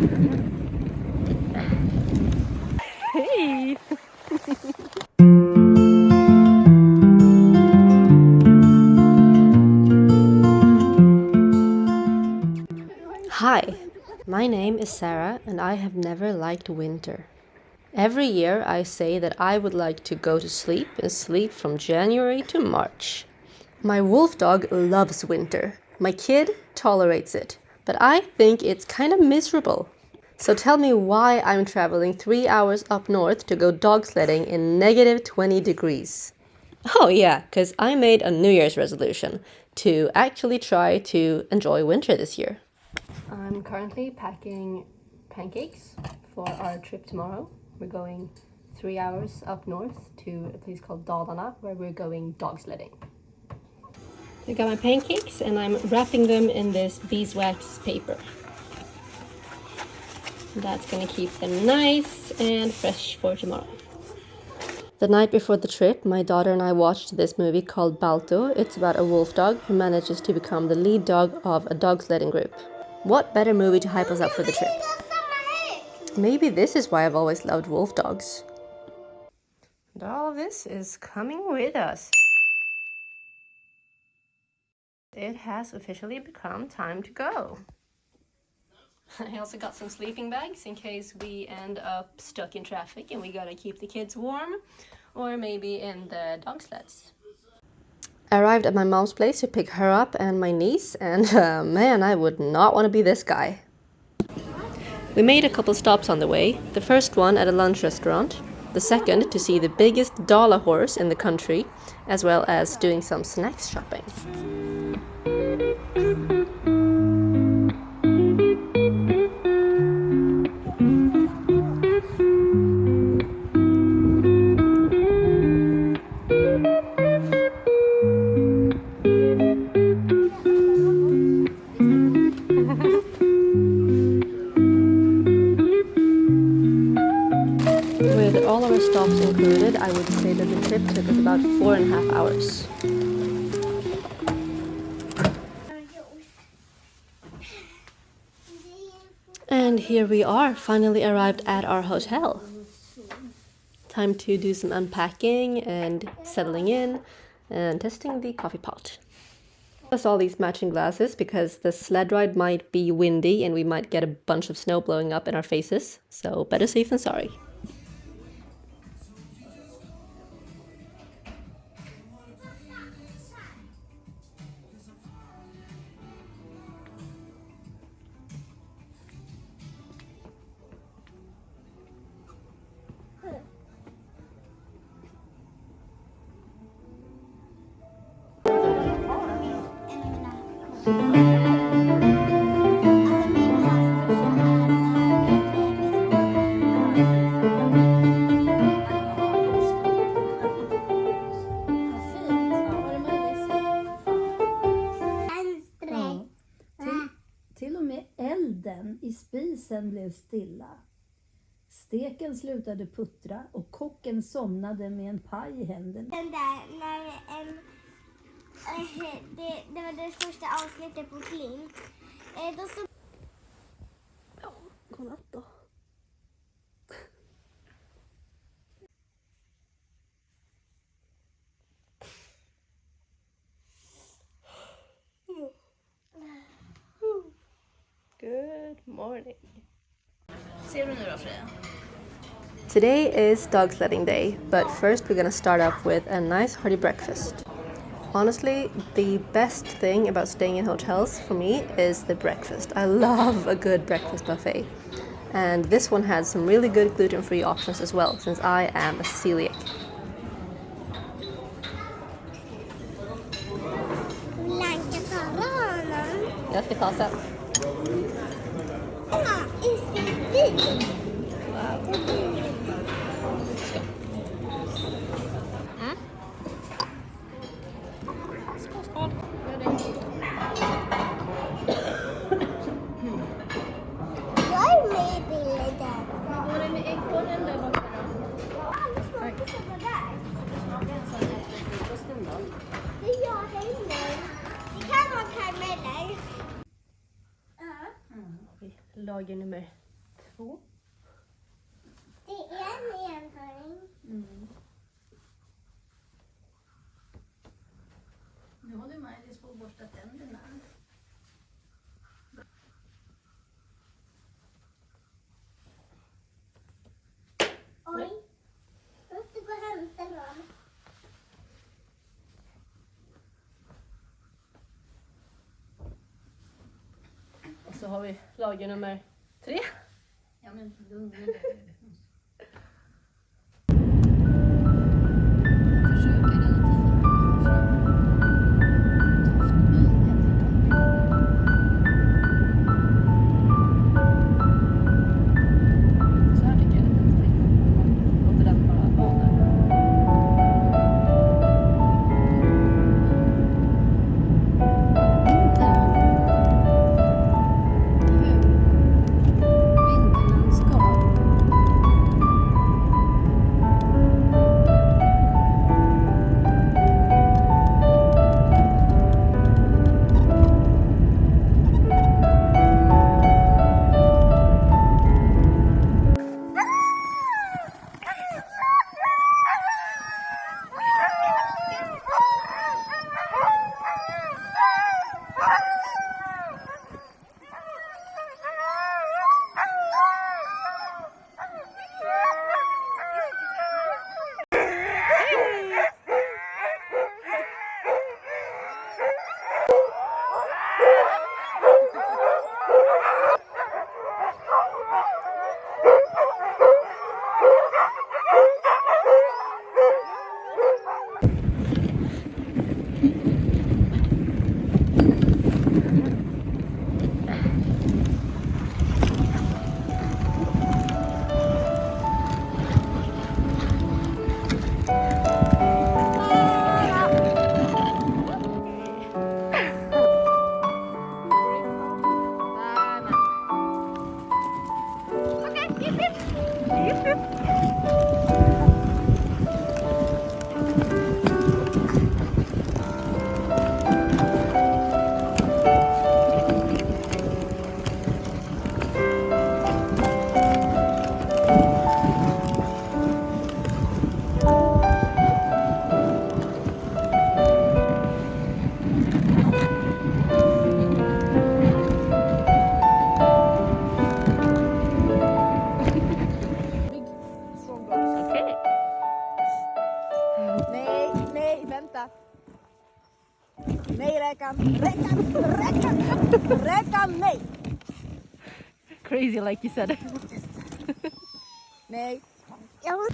Hey! Hi, my name is Sarah and I have never liked winter. Every year I say that I would like to go to sleep and sleep from January to March. My wolf dog loves winter. My kid tolerates it, but I think it's kind of miserable. So tell me why I'm traveling 3 hours up north to go dog sledding in negative 20 degrees. Oh yeah, because I made a New Year's resolution to actually try to enjoy winter this year. I'm currently packing pancakes for our trip tomorrow. We're going 3 hours up north to a place called Dalarna where we're going dog sledding. I got my pancakes and I'm wrapping them in this beeswax paper. That's gonna keep them nice and fresh for tomorrow. The night before the trip, my daughter and I watched this movie called Balto. It's about a wolf dog who manages to become the lead dog of a dog sledding group. What better movie to hype us up for the trip? Maybe this is why I've always loved wolf dogs. And all of this is coming with us. It has officially become time to go. I also got some sleeping bags in case we end up stuck in traffic and we gotta keep the kids warm, or maybe in the dog sleds. I arrived at my mom's place to pick her up and my niece, and man, I would not want to be this guy. We made a couple stops on the way, the first one at a lunch restaurant, the second to see the biggest Dala horse in the country, as well as doing some snacks shopping. With all our stops included, I would say that the trip took us about 4.5 hours. And here we are, finally arrived at our hotel. Time to do some unpacking and settling in and testing the coffee pot. Plus all these matching glasses because the sled ride might be windy and we might get a bunch of snow blowing up in our faces, so better safe than sorry. Till och med elden i spisen blev stilla. Steken slutade puttra och kocken somnade med en paj i händerna. Den där, det var det första avsnittet på Klint. Då så... Ja, godnatt då. Good morning. Ser du nu då, Freja? Today is dog sledding day, but first we're gonna start off with a nice hearty breakfast. Honestly, the best thing about staying in hotels for me is the breakfast. I love a good breakfast buffet. And this one has some really good gluten-free options as well, since I am a celiac. Jag ska ta sen. Lager nummer 2. Det är en enhörning. Nu håller Maj-Lis på att borsta tänderna. Oj. Jag måste gå och hämta dem. Och så har vi lager nummer 3. Ja, men lugn. Så här tycker jag det är. Låter den bara vara där. Vinterlandskap. Nej, vänta. Nej, räkan, nej. Crazy like you said. Nej. Jag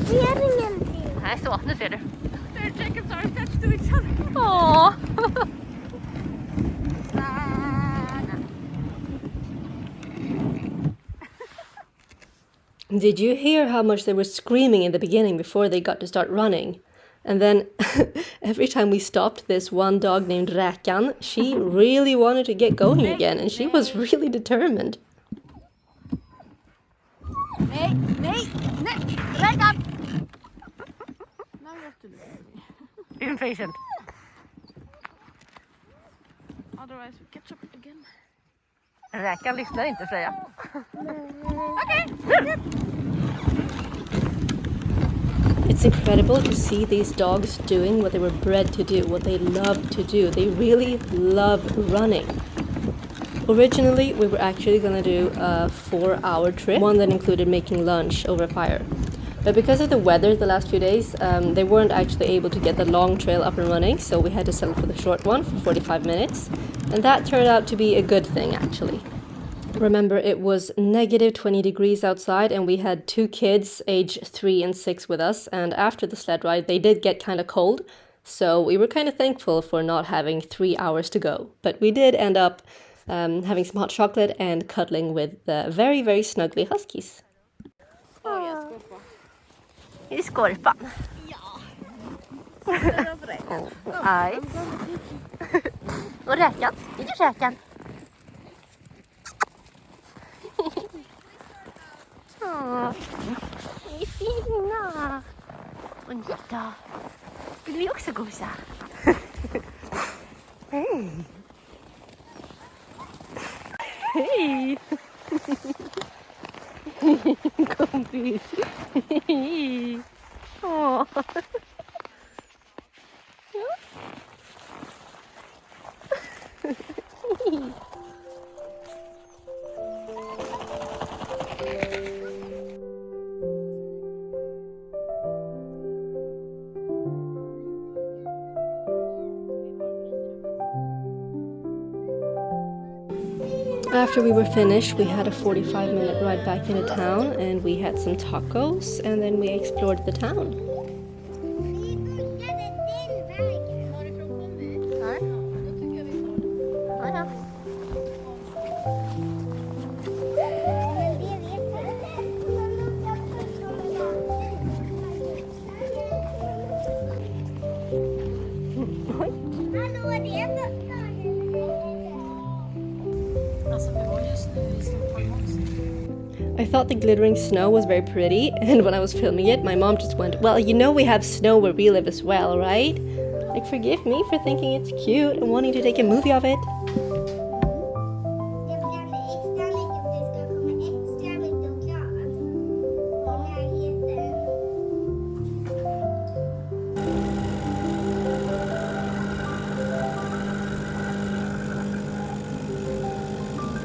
ser ingenting. Nej, så. Nu ser du. Their jackets are attached to each other. Åh! Did you hear how much they were screaming in the beginning before they got to start running? And then every time we stopped this one dog named Räkan, she really wanted to get going again and she was really determined. Nej, räkan. Now you have to look. Impatient. Otherwise we catch up again. Räkan lyssnar inte, Freja. It's incredible to see these dogs doing what they were bred to do, what they love to do. They really love running. Originally, we were actually going to do a 4-hour trip, one that included making lunch over a fire. But because of the weather the last few days, they weren't actually able to get the long trail up and running, so we had to settle for the short one for 45 minutes. And that turned out to be a good thing, actually. Remember, it was negative 20 degrees outside and we had 2 kids, age 3 and 6 with us. And after the sled ride, they did get kind of cold. So we were kind of thankful for not having 3 hours to go. But we did end up having some hot chocolate and cuddling with the very, very snuggly huskies. Oh, jag skorpa. Är det skorpan? Aj. Och räkan. Är det räkan? Ni är fina. Och Nita. Vill vi också gosa? Hej. Hej. Kompis. Åh. After we were finished, we had a 45-minute ride back into town and we had some tacos and then we explored the town. Vi började den vägen. Varifrån kom vi? Nej. Då tycker jag vi tar den. Ja, ja. Men det vet jag Hallå, det är Alltså vi har ju snö i Stockholm också. I thought the glittering snow was very pretty, and when I was filming it, my mom just went, "Well, you know we have snow where we live as well, right?" Like, forgive me for thinking it's cute and wanting to take a movie of it. Det blir extra mycket om det ska komma extra mycket grad i närheten.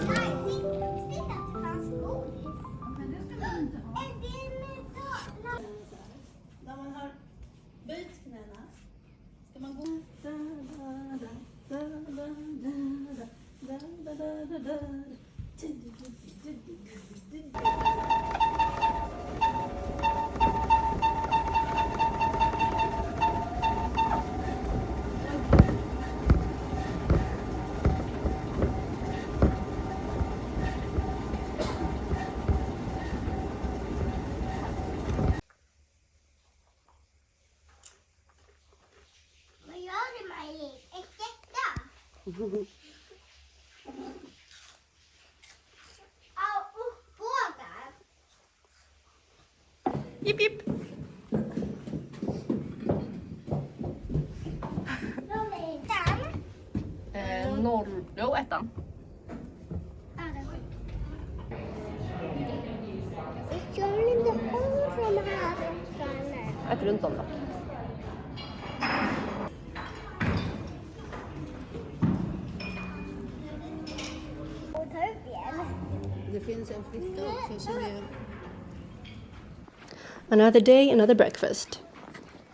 Nej, visst att det fanns godis. Men det ska man inte ha. Är det med Dalarna? När man har böjt knäna ska man gå... Vad gör du, Marie? Ett jäkta? Au, fåglar. Jipp, jipp. De är den. Ettan. Jag vill inte ha de här fåglarna. Ät runt om då. Och ta upp igen. Det finns en flicka också som är... Another day, another breakfast.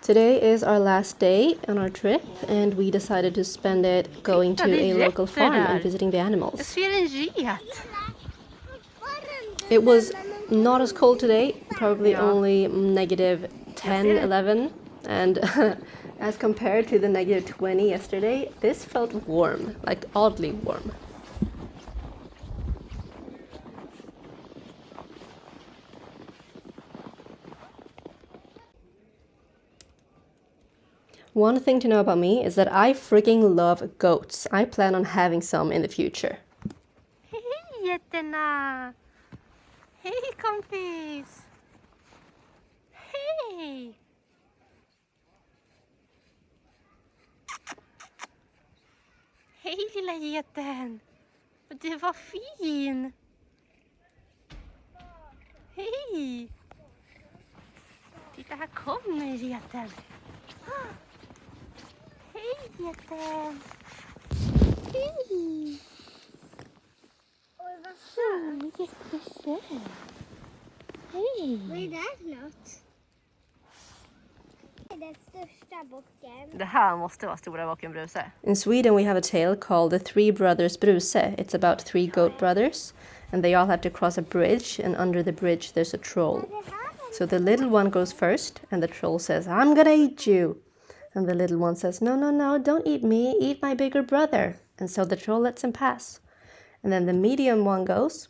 Today is our last day on our trip and we decided to spend it going to a local farm and visiting the animals. ser en get! It was not as cold today, probably only negative 10, 11, and as compared to the negative 20 yesterday, this felt warm, like oddly warm. One thing to know about me is that I freaking love goats. I plan on having some in the future. Hej jätterna! Hej kompis! Hej! Hej lilla geten! Du var fin! Hej! Titta, här kommer geten! Hej geten! Hej! Oj, vad söt. Jättesöt! Hej! Vad är det för något? Det är den största bocken. Det här måste vara stora bocken Bruse. In Sweden, we have a tale called The Three Brothers Bruse. It's about three goat brothers, and they all have to cross a bridge, and under the bridge there's a troll. So the little one goes first, and the troll says, "I'm gonna eat you." And the little one says, "No, no, no, don't eat me, eat my bigger brother." And so the troll lets him pass. And then the medium one goes,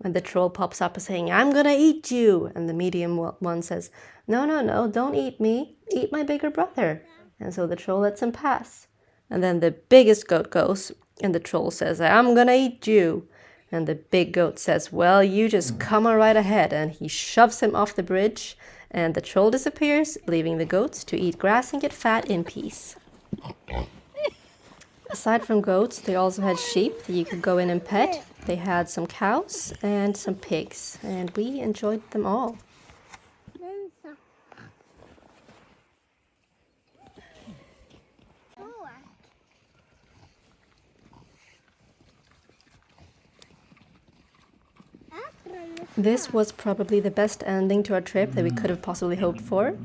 and the troll pops up saying, "I'm gonna eat you." And the medium one says, "No, no, no, don't eat me, eat my bigger brother." And so the troll lets him pass. And then the biggest goat goes, and the troll says, "I'm gonna eat you." And the big goat says, "Well, you just come on right ahead." And he shoves him off the bridge, and the troll disappears, leaving the goats to eat grass and get fat in peace. Aside from goats, they also had sheep that you could go in and pet. They had some cows and some pigs, and we enjoyed them all. This was probably the best ending to our trip that we could have possibly hoped for.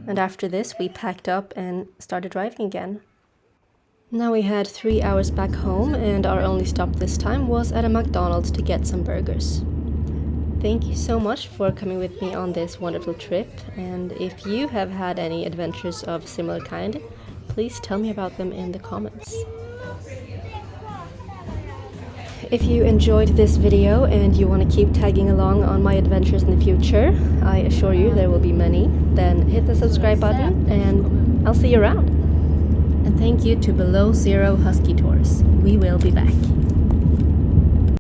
And after this, we packed up and started driving again. Now we had 3 hours back home, and our only stop this time was at a McDonald's to get some burgers. Thank you so much for coming with me on this wonderful trip, and if you have had any adventures of similar kind, please tell me about them in the comments. If you enjoyed this video and you want to keep tagging along on my adventures in the future, I assure you there will be many, then hit the subscribe button and I'll see you around. And thank you to Below Zero Husky Tours. We will be back.